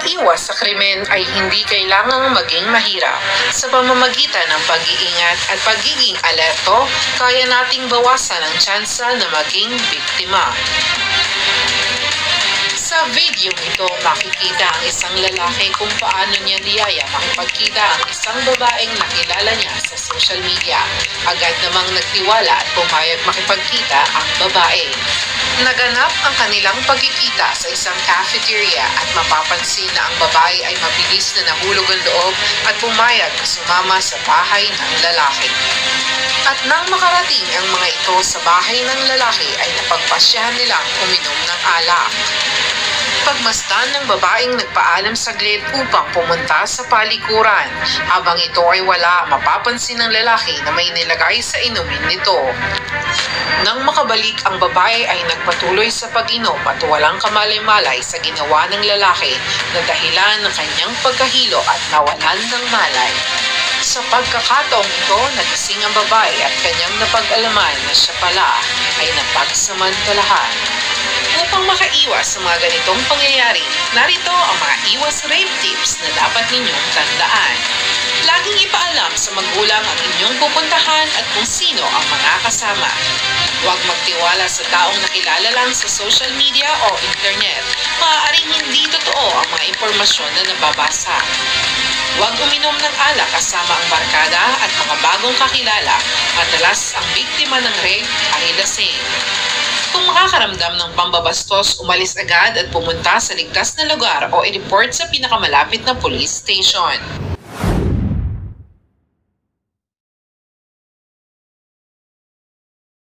Umiiwas sa krimen ay hindi kailangang maging mahirap. Sa pamamagitan ng pag-iingat at pagiging alerto, kaya nating bawasan ang tsansa na maging biktima. Sa video ito, makikita ang isang lalaki kung paano niya niyaya makipagkita ang isang babaeng nakilala niya sa social media. Agad namang nagtiwala at pumayag makipagkita ang babae. Naganap ang kanilang pagkikita sa isang cafeteria at mapapansin na ang babae ay mabilis na nahulog ang loob at pumayag na sumama sa bahay ng lalaki. At nang makarating ang mga ito sa bahay ng lalaki ay napagpasyahan nilang uminom ng alak. Pagmasdan ng babaeng nagpaalam saglit upang pumunta sa palikuran. Habang ito ay wala, mapapansin ng lalaki na may nilagay sa inumin nito. Nang makabalik, ang babae ay nagpatuloy sa pag-inom at walang kamalay-malay sa ginawa ng lalaki na dahilan ng kanyang pagkahilo at nawalan ng malay. Sa pagkakataong ito, nagising ang babae at kanyang napag-alaman na siya pala ay napagsamantalahan. Upang makaiwas sa mga ganitong pangyayari, narito ang mga iwas rape tips na dapat ninyong tandaan. Laging ipaalam sa magulang ang inyong pupuntahan at kung sino ang mga kasama. Huwag magtiwala sa taong nakilala lang sa social media o internet. Maaaring hindi totoo ang mga impormasyon na nababasa. Huwag uminom ng alak kasama ang barkada at mga bagong kakilala. Madalas ang biktima ng rape ay lasing. Kung makakaramdam ng pambabastos, umalis agad at pumunta sa ligtas na lugar o i-report sa pinakamalapit na police station.